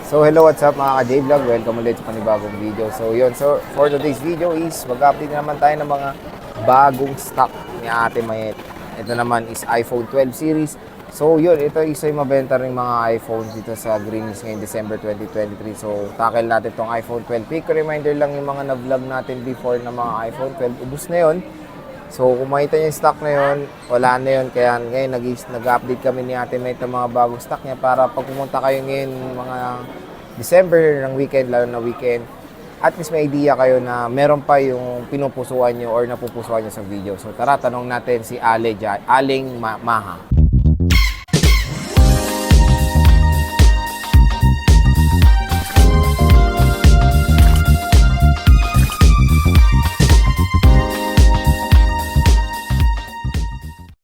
So hello, what's up mga ka-J-Vlog? Welcome ulit sa panibagong video. So yun, so for today's video is mag-update naman tayo ng mga bagong stock ni Ate Mayet. Ito naman is iPhone 12 series. So yun, ito isa yung mabenta rin mga iPhones dito sa Greenies ngayong December 2023. So tackle natin tong iPhone 12. Quick reminder lang yung mga na-vlog natin before na mga iPhone 12. Ubus na yun. So kung makita nyo yung stock na yun, wala na yun. Kaya ngayon nag-update kami ni Ate Mayet ng mga bagong stock niya para pag pumunta kayo ngayon mga December ng weekend, lalo na weekend, at least may idea kayo na meron pa yung pinupusuan nyo or napupusuan nyo sa video. So tara, tanong natin si Aling Maha.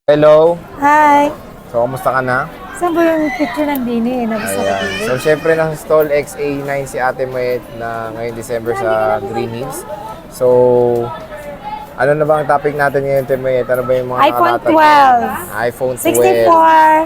Hello. Hi! So, kumusta ka na? Saan ba yung picture ng Dini? Nabasa ko Ayan. So, syempre, nasa stall XA9 si Ate Mayet na ngayong December sa Green Hills. So, ano na ba ang topic natin ngayon, Ate Mayet? Ano ba yung mga iPhone nakalatag? 12. iPhone 12.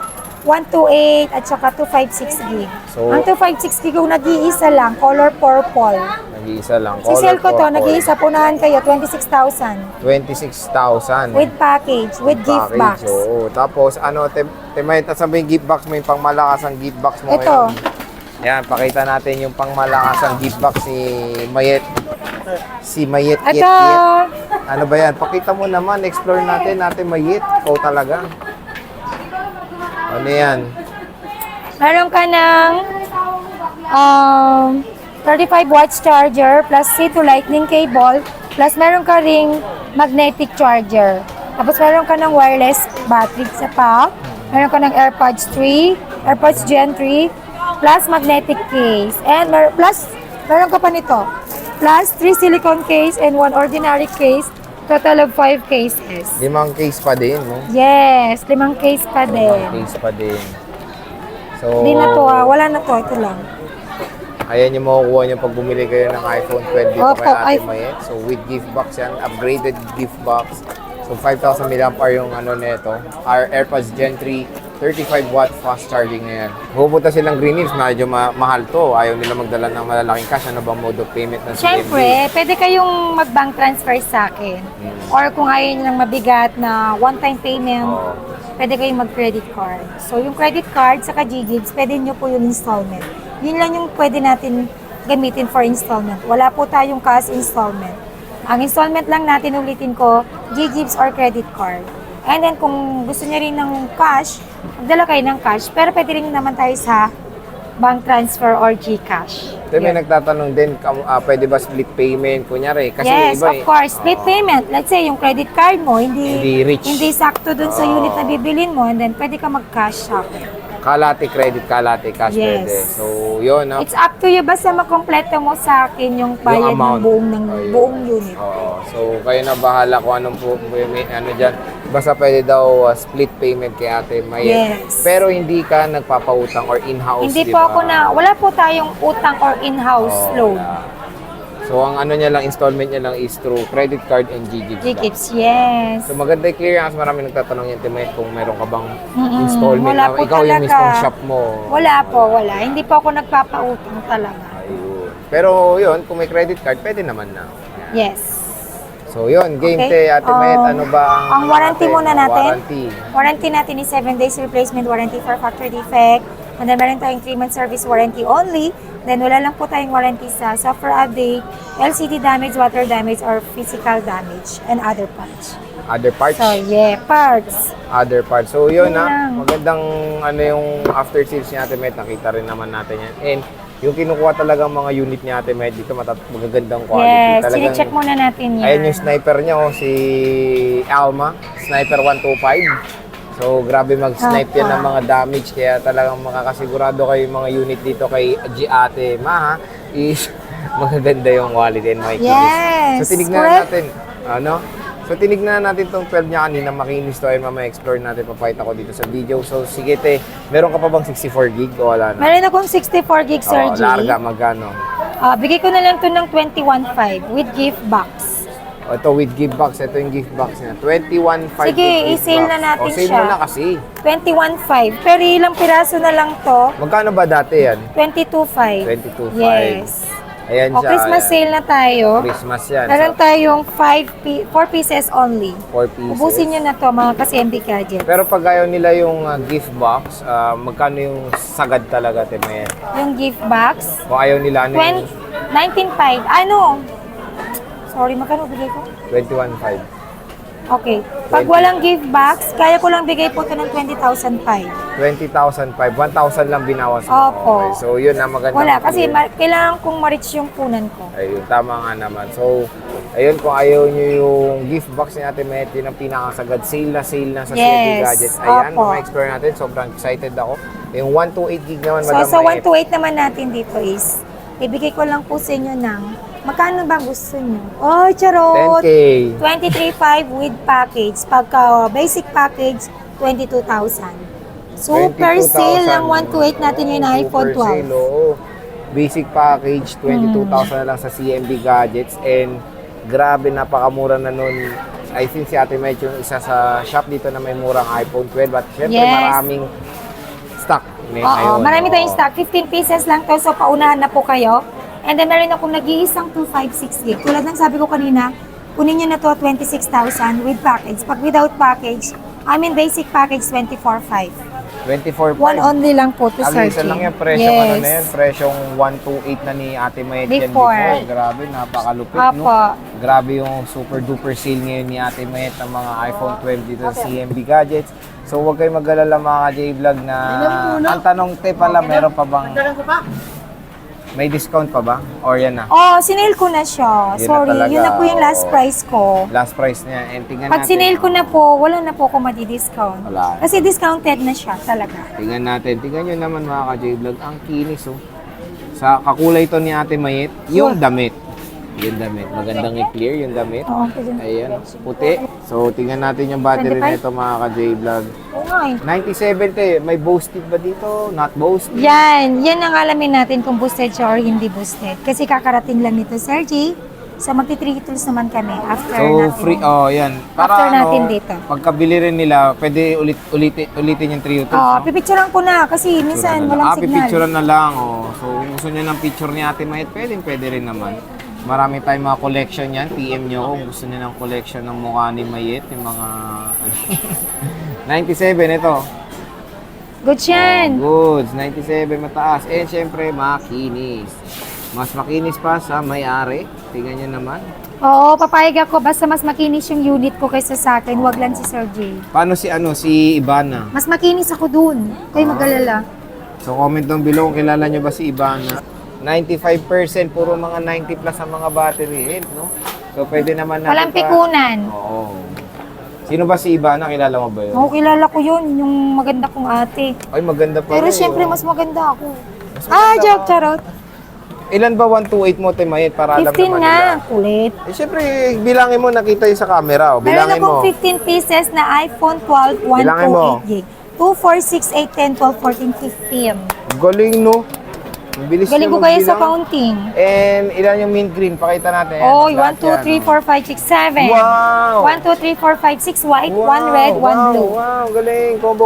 64, 128, at saka 256 gig. So, Ang 256 gig yung nag-iisa lang, color purple. nag-iisa lang. Si sale ko to, nag-iisa, punahan kayo, 26,000. 26,000. With package, with gift box. Oo. Tapos, ano, Ate Mayet, sabi yung gift box mo, yung pangmalakas ang gift box mo. Ito. Yan, pakita natin yung pangmalakas ang gift box ni Mayet. Si Mayet, Ito. Yet. Ano ba yan? Pakita mo naman, explore natin, Mayet. Ikaw talaga. Ano yan? Meron ka ng 35 watts charger plus C to lightning cable plus meron ka ring magnetic charger. Tapos meron ka ng wireless battery sa pack. Meron ka ng AirPods 3, AirPods Gen 3 plus magnetic case. And meron ka pa nito. Plus 3 silicone case and 1 ordinary case. Total of 5 cases. 5 case pa din, no? Yes, 5 case pa 5 din. case pa din. So, Hindi na to wala na to, ito lang. ayan yung makukuha nyo pag bumili kayo ng iPhone 12 dito Opo, kay Ate Mayet. So, with gift box yan, upgraded gift box. So, 5,000 mAh yung ano nito. Our AirPods Gen 3, 35 watt fast charging na yan. Pupunta silang Green Hills, medyo mahal to. Ayaw nila magdala ng malalaking cash. Ano bang mode of payment ng CMB? Siyempre, pwede kayong mag-bank transfer sa akin. Or kung ayaw nyo lang mabigat na one-time payment, Oo. pwede kayong mag-credit card. So, yung credit card sa G-Gigs, pwede nyo po yung installment. Yun lang yung pwede natin gamitin for installment. Wala po tayong cash installment. Ang installment lang natin, ulitin ko, G-Gigs or credit card. And then, kung gusto nyo rin ng cash, magdala kayo ng cash. Pero pwede rin naman tayo sa bank transfer or GCash. May nagtatanong din, pwede ba split payment? Kunyari, kasi Yes, iba of course. Split payment. Let's say, yung credit card mo, Hindi rich. hindi sakto dun sa unit na bibilin mo, and then pwede ka mag-cash sa akin. Kalate credit, kalate cash Yes. pwede. So, yun. No? It's up to you. Basta makompleto mo sa akin yung bayad ng amount. buong unit. Oo. So, kayo na bahala kung anong ano dyan. Basta pwede daw split payment kay Ate Mayet. Yes. Pero hindi ka nagpapautang or in-house, Hindi di po ba? ako wala po tayong utang or in-house Oo, loan. wala. So, ang ano niya lang, installment niya lang is through credit card and GGigs. G-Gigs, yes. So, maganda i-clear yan kasi marami nagtatanong yung Ate Mayet kung meron ka bang installment Wala na po ikaw yung talaga. mismong shop mo. Wala po, wala. Hindi po ako nagpapautang talaga. Ayun. Pero yun, kung may credit card, pwede naman na. Yan. Yes. So yun, game Okay. day, Ate Mayet, ano ba ang warranty muna natin? Warranty. Warranty natin is 7 days replacement warranty for factory defect. And then meron tayong 3-month service warranty only. Then wala lang po tayong warranty sa software update, LCD damage, water damage, or physical damage, and other parts. Other parts? So yeah, parts. Other parts. So yun Yun na, lang. magandang ano yung after sales ni Ate Mayet, nakita rin naman natin yan. And yung kinukuha talaga mga unit ni Ate Mayet dito, magagandang quality. Yes, Talagang, sine-check muna natin yan. ayun yung sniper niya, oh, si Alma, Sniper 125. So, grabe mag-snipe yan ng mga damage. Kaya talagang makakasigurado kayo yung mga unit dito kay Ate Maha is magaganda yung quality and makikinis. Yes, So, tinignan correct. natin. Ano? So, tinignan natin tong 12 niya kanina. Makinis to ay mamaya explore natin. Papakita ko dito sa video. So, sige te, meron ka pa bang 64 gig o wala na? Meron akong 64 gig, Sir G. Larga, magkano? Bigay ko na lang to ng 21.5 with gift box. Ito with gift box. Ito yung gift box niya. 21.5 Sige, with gift i-sale box. na natin o, sale siya. mo na kasi. 21.5. Pero ilang piraso na lang to? Magkano ba dati yan? 22.5. 22.5. Yes. Ayan O, siya. Christmas ayan. sale na tayo. Christmas yan. Meron tayong 4 pieces only. 4 pieces. Ubusin nyo na to mga ka-CMB gadgets. Pero pag ayaw nila yung gift box, magkano yung sagad talaga, Temayan? Yung gift box, Kung ayaw nila, ano yung 19.5. Ano? Sorry, magkano bigay ko? 21.5. Okay. Pag walang gift box, kaya ko lang bigay po ito ng 20,005. 20,005. 1,000 lang binawas mo. Opo. Okay. So, yun na maganda. Wala, kasi kailangan kong ma-reach yung punan ko. Ayun, tama nga naman. So, ayun, kung ayaw nyo yung gift box ni Ate Met, yun ang pinakasagad. Sale na sa Yes. CMB Gadgets. Ayan, Opo. ma-explore natin. Sobrang excited ako. Yung 128 gig naman, So, Madam sa Met. 128 naman natin dito is, ibigay ko lang po sa inyo ng, magkano ba gusto nyo? Oh, charot! 10K. 23.5 with package. Pagka basic package, 22,000. Super 22,000. sale ng 128 natin yung iPhone Super sale, 12. oo. Basic package, 22,000 na lang sa CMB Gadgets. And grabe, napakamura na nun. I think si Ate Met yung isa sa shop dito na may murang iPhone 12. At syempre, Yes. maraming stock. Oo, marami tayong stock. 15 pieces lang to, so paunahan na po kayo. And then meron akong nag-iisang 256 gig. Tulad ng sabi ko kanina, kunin nyo na to 26,000 with package. Pag without package, basic package 24,500. 24.5. One only lang po to Ang isa searching. lang yan, presyong ano na yan, presyong 128 na ni Ate Mayet yan Before. before. Grabe, napakalupit, no? Apo. Grabe yung super duper sale ngayon ni Ate Mayet ng mga iPhone 12 dito sa CMB Gadgets. So huwag kayong mag-alala mga J-Vlog na ang tanong te pala, meron pa bang may discount pa ba? Or yan na? Oh, sinail ko na siya. Yun na Sorry, talaga, yun na po yung last oo. price ko. Last price niya. And tingnan Pag natin. sinail ko na po, wala na po ako madi-discount. Wala. Kasi discounted na siya talaga. Tingnan natin. Tingnan nyo naman mga ka-J-Vlog. Ang kinis oh. Sa kakulay to ni Ate Mayet, yung damit. Yung damit. Magandang i-clear yung damit. Oo, pwede. Ayan, puti. So, tingnan natin yung battery 25? nito mga ka-J-Vlog. Oo nga eh. 97 te. May boosted ba dito? Not boosted? Yan ang alamin natin kung boosted siya or hindi boosted. Kasi kakarating lang nito, Sir G. So, magti-3 tools naman kami after So, natin. free, yan. After natin dito. Pagkabili rin nila, pwede ulitin yung trio tools, Oh, no? pipicturean ko na kasi minsan walang signal. pipicturean na lang, oh. So, kung gusto nyo ng picture ni Ate Mayet, pwede rin naman. Marami tayong mga collection yan. PM nyo kung gusto nyo ng collection ng mukha ni Mayet. Yung mga... 97, ito. Good yan. Goods, 97 mataas. And syempre, makinis. Mas makinis pa sa may-ari. Tingnan nyo naman. Oo, papayag ako. Basta mas makinis yung unit ko kaysa sa akin. Wag lang si Sir J. Paano si Ibana? Mas makinis ako dun. Kayo mag-alala. So comment down below kung kilala nyo ba si Ibana. 95% puro mga 90 plus ang mga battery health, no? So pwede naman natin Walang pikunan. Oo. Sino ba si Ibana? Kilala mo ba yun? Oo, kilala ko yun. Yung maganda kong ate. Ay, maganda pa Pero rin, syempre, oh. mas maganda ako. Mas maganda Joke, ka. charot. Ilan ba 128 mo, Temayet, para alam 15 naman nga. nila? Kulit. Eh, syempre, bilangin mo, nakita yung sa camera. Oh. Meron Bilangin akong mo. 15 pieces na iPhone 12, Bilangin mo. 128 gig. 2, 4, 6, 8, 10, 12, 14, 15. Galing, no? Ang bilis Galing niya ko kaya sa magbilang. counting. And ilan yung mint green? Pakita natin. Oy, Lahat 1, 2, 3, yan, 4, 5, 6, 7. Wow! 1, 2, 3, 4, 5, 6 white, 1 red, 1 blue. Wow, galing. Combo.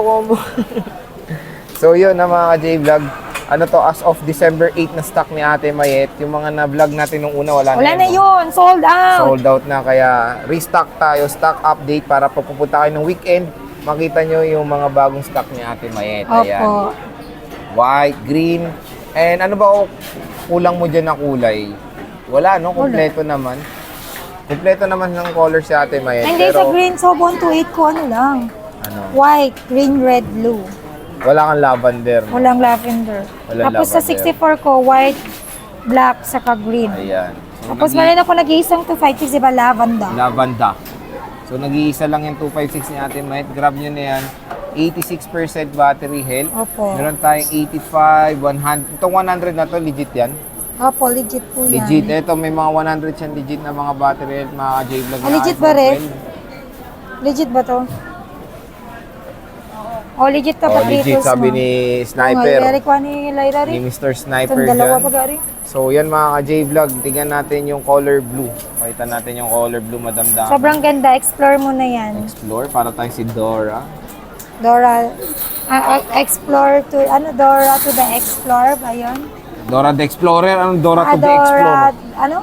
So, yun na mga ka-J-Vlog. Ano to, as of December 8 na stock ni Ate Mayet. Yung mga na-vlog natin nung una, wala Wala na no? yun. Sold out. Sold out na, kaya restock tayo, stock update para pag pupunta kayo ng weekend, makita nyo yung mga bagong stock ni Ate Mayet. Ayan. Opo. White, green, and ano ba kulang mo dyan na kulay? Wala, no? Kompleto naman. Kompleto naman ng color si Ate Mayet. Hindi pero, sa green, so 128 ko ano lang. ano, White, green, red, blue. wala kang lavender. No? Walang lavender. Walang Tapos sa lavender. 64 ko, white, black, saka green. Ayan. So, Tapos meron ako nag-iisang 256, diba, lavanda. Lavanda. So, nag-iisa lang yung 256 ni Ate Mayet. Grab nyo na yan. 86% battery health. Opo. Meron tayong 85, 100. Itong 100 na to, legit yan. Opo, legit po yan. Legit. Ito, may mga 100 yan legit na mga battery health, mga J-Vlog na Legit iPhone ba rin? 12. Legit ba to? Oh, legit ka Oh, pa legit sabi ni Sniper. Very kwa ni Lyra Ni rin. Mr. Sniper Itong dalawa dyan. pa gari. So yan mga ka-J-Vlog, tingnan natin yung color blue. Pakita natin yung color blue, Madam Dami. Sobrang ganda. Explore mo na yan. Explore, para tayong si Dora. Dora. Explore to, Dora to the Explore ba yun? Dora the Explorer, anong Dora to the Dora, Explorer? ano?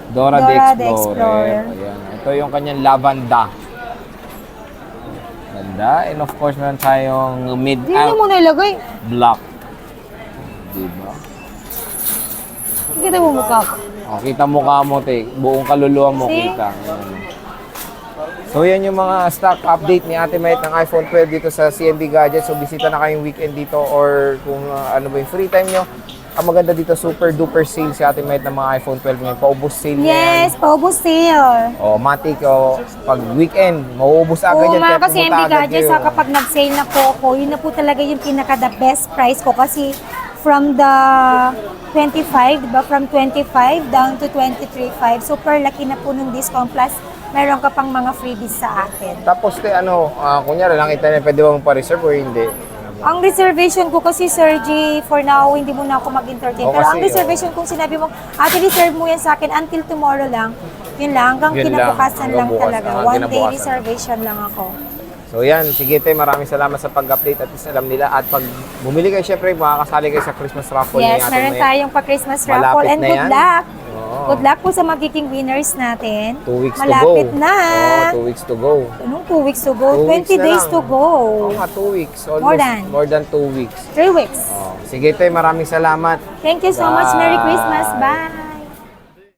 Dora the Dora the Explorer. Explorer. Ayan. Ito yung kanyang lavanda. Ganda. And of course, meron tayong mid Hindi na mo nilagay. black. Diba? Kita mo mukha ko. Oh, kita mukha mo, te. Buong kaluluwa mo See? kita. Ayan. So yan yung mga stock update ni Ate Mayet ng iPhone 12 dito sa CMB Gadgets. So bisita na kayong weekend dito or kung ano ba yung free time nyo. Ang maganda dito, super duper sale si Ate Mayet ng mga iPhone 12 ngayon. Paubos sale na yan. Yes, paubos sale. O, matik, o, pag weekend, mauubos agad Oo yan. mga Kaya kasi pumunta MB agad Gadgets, kayo. kapag nag-sale na po ako, yun na po talaga yung pinaka the best price ko kasi from the 25, diba? From 25 down to 23.5. Super laki na po nung discount plus meron ka pang mga freebies sa akin. Tapos, te, kunyari lang kita na pwede bang pa-reserve o hindi? Ang reservation ko kasi, Sir G, for now, hindi mo na ako mag-entertain. Oo, Pero kasi, ang reservation kung sinabi mo, ate, reserve mo yan sa akin until tomorrow lang. Yun lang, hanggang Yun lang, kinabukasan hanggang lang bukas, talaga. hanggang One day kinabukasan. reservation lang ako. So yan, sige te, maraming salamat sa pag-update at least alam nila. At pag bumili kayo, syempre, makakasali kayo sa Christmas raffle Yes, ni Ate meron Mayet. tayong pa-Christmas Malapit raffle. And na good yan. luck! Oo. Good luck po sa magiging winners natin. 2 weeks Malapit to go. na. Oo, 2 weeks to go. Anong 2 weeks to go? 2 weeks 20 na days lang. to go. Oo nga, 2 weeks. Almost More than. 2 weeks. 3 weeks. Oh, sige te, maraming salamat. Thank you so much. Merry Bye. Christmas. Bye!